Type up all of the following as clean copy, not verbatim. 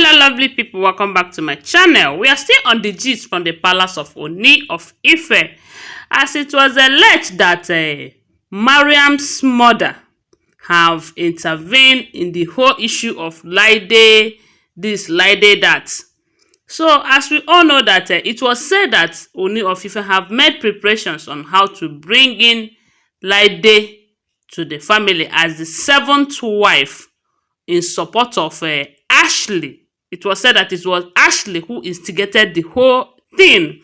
Hello lovely people, welcome back to my channel. We are still on the gist from the palace of Ooni of Ife, as it was alleged that Mariam's mother have intervened in the whole issue of Laide this, Laide that. So as we all know that it was said that Ooni of Ife have made preparations on how to bring in Laide to the family as the seventh wife in support of Ashley. It was said that it was Ashley who instigated the whole thing.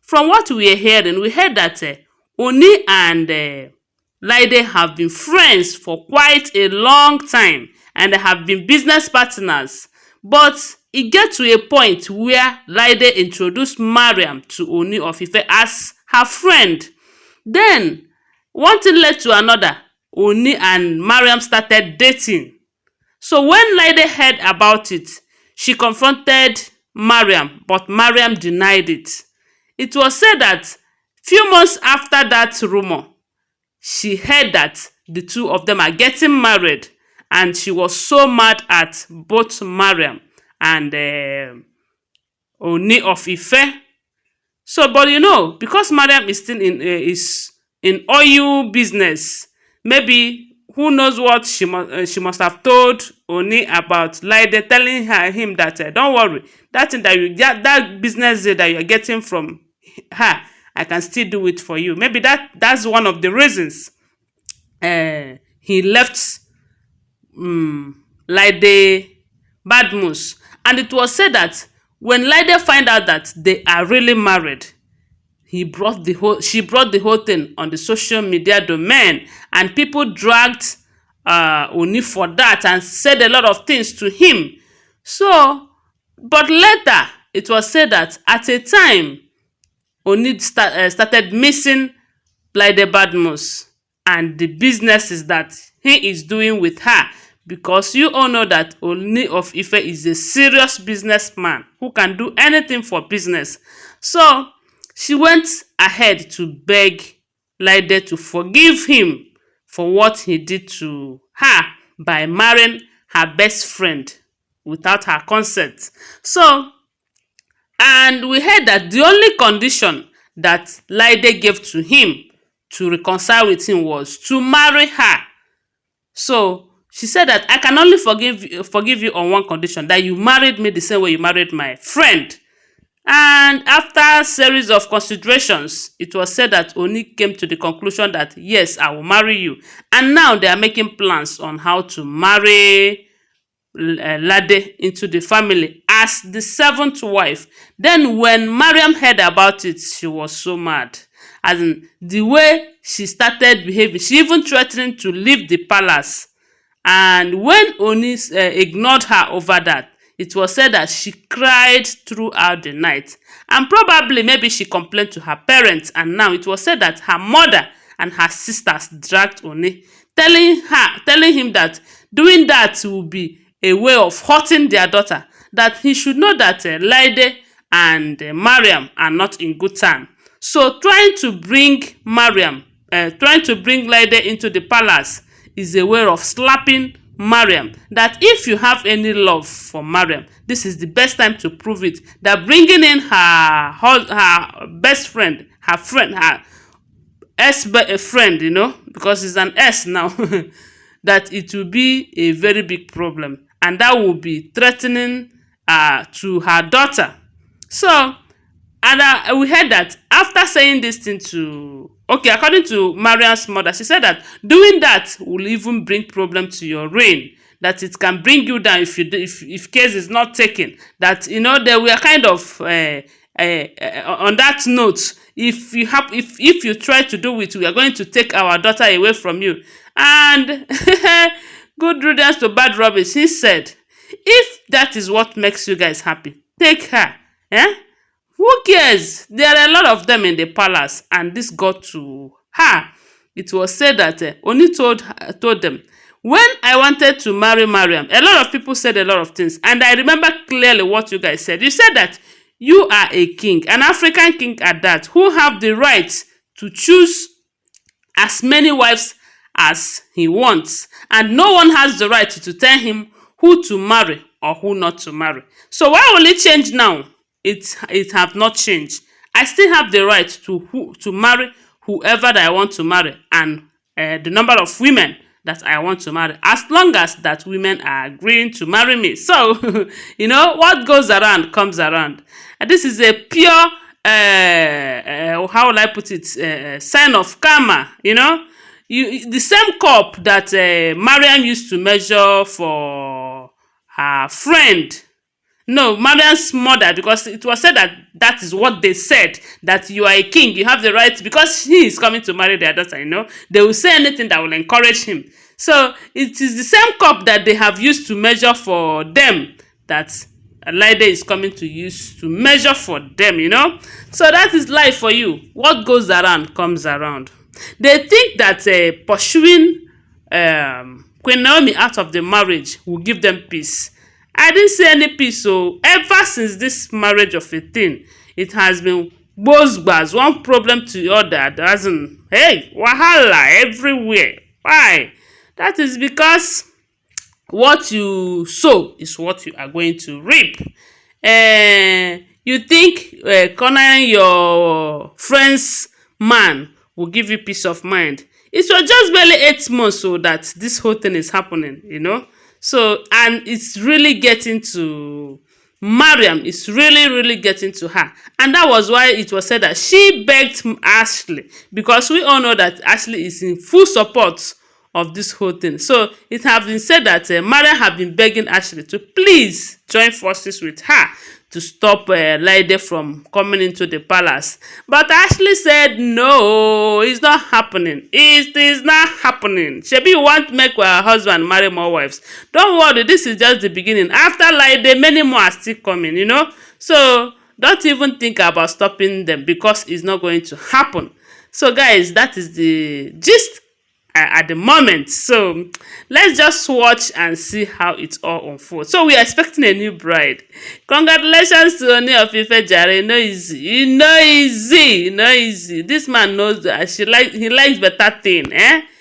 From what we are hearing, we heard that Ooni and Laide have been friends for quite a long time and they have been business partners. But it gets to a point where Laide introduced Mariam to Ooni of Ife as her friend. Then, one thing led to another. Ooni and Mariam started dating. So when Laide heard about it, she confronted Mariam, but Mariam denied it. It was said that few months after that rumor, she heard that the two of them are getting married, and she was so mad at both Mariam and Ooni of Ife. So, but you know, because Mariam is still in oil business, maybe who knows what she must have told Ooni about Laide, telling him that don't worry, that thing that business that you're getting from her, I can still do it for you. Maybe that's one of the reasons he left Laide Badmus. And it was said that when Laide find out that they are really married, she brought the whole thing on the social media domain, and people dragged Ooni for that and said a lot of things to him. So, but later it was said that at a time Ooni started missing Laide Badmus and the businesses that he is doing with her, because you all know that Ooni of Ife is a serious businessman who can do anything for business. So she went ahead to beg Laide to forgive him for what he did to her by marrying her best friend without her consent. So, and we heard that the only condition that Laide gave to him to reconcile with him was to marry her. So she said that I can only forgive you on one condition, that you married me the same way you married my friend. And after a series of considerations, it was said that Ooni came to the conclusion that yes, I will marry you. And now they are making plans on how to marry Laide into the family as the seventh wife. Then when Mariam heard about it, she was so mad. As in, the way she started behaving, she even threatened to leave the palace. And when Ooni ignored her over that, it was said that she cried throughout the night. And probably maybe she complained to her parents, and now it was said that her mother and her sisters dragged Ooni, telling him that doing that will be a way of hurting their daughter, that he should know that Laide and Mariam are not in good time. So trying to bring Laide into the palace is a way of slapping Mariam, that if you have any love for Mariam, this is the best time to prove it, that bringing in her best friend, her friend, you know, because it's an S now, that it will be a very big problem, and that will be threatening to her daughter. So, and we heard that after saying this thing according to Mariam's mother, she said that doing that will even bring problem to your reign, that it can bring you down if case is not taken. That, you know, they were kind of on that note, if you try to do it, we are going to take our daughter away from you. And good riddance to bad rubbish. He said, if that is what makes you guys happy, take her. Who cares? There are a lot of them in the palace, and this got to her. It was said that Ooni told them, when I wanted to marry Mariam, a lot of people said a lot of things, and I remember clearly what you guys said. You said that you are a king, an African king at that, who have the right to choose as many wives as he wants, and no one has the right to tell him who to marry or who not to marry. So why will it change now? It have not changed. I still have the right to marry whoever that I want to marry, and the number of women that I want to marry, as long as that women are agreeing to marry me. So, what goes around comes around. And this is a pure, how will I put it, sign of karma, the same cup that Mariam used to measure for her friend. No, Mariam's mother, because it was said that is what they said, that you are a king, you have the right, because he is coming to marry their daughter, they will say anything that will encourage him. So it is the same cup that they have used to measure for them that Laide is coming to use to measure for them, So that is life for you. What goes around comes around. They think that pursuing Queen Naomi out of the marriage will give them peace. I didn't see any peace. So ever since this marriage of a thing, it has been buzz, one problem to the other. Doesn't, hey, wahala everywhere. Why? That is because what you sow is what you are going to reap. You think cornering your friend's man will give you peace of mind. It was just barely 8 months so that this whole thing is happening, So, and it's really getting to Mariam. It's really getting to her. And that was why it was said that she begged Ashley, because we all know that Ashley is in full support of this whole thing. So it has been said that Mariam have been begging Ashley to please join forces with her to stop Laide from coming into the palace. But Ashley said, no, it's not happening. It is not happening. Shebi, you want to make her husband marry more wives. Don't worry, this is just the beginning. After Laide, many more are still coming, So don't even think about stopping them, because it's not going to happen. So guys, that is the gist at the moment. So let's just watch and see how it all unfolds. So we are expecting a new bride. Congratulations to Ooni of Ife jare. No easy. This man knows that he likes better thing.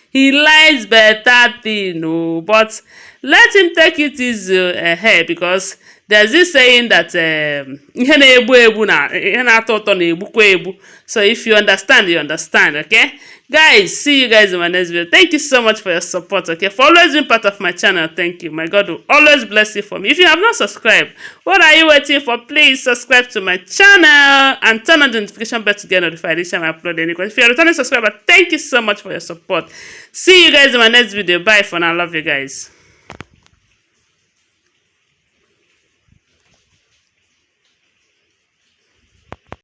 He likes better thing. No, but let him take it easy ahead, because there's this saying that ihe na-egbu egbu na ihe na-atọ ụtọ na-egbukwa egbu. So if you understand, you understand, okay? Guys, see you guys in my next video. Thank you so much for your support, okay? For always being part of my channel, thank you. My God will always bless you for me. If you have not subscribed, what are you waiting for? Please subscribe to my channel and turn on the notification bell to get notified each time I upload any content. If you're a returning subscriber, thank you so much for your support. See you guys in my next video. Bye for now. Love you guys.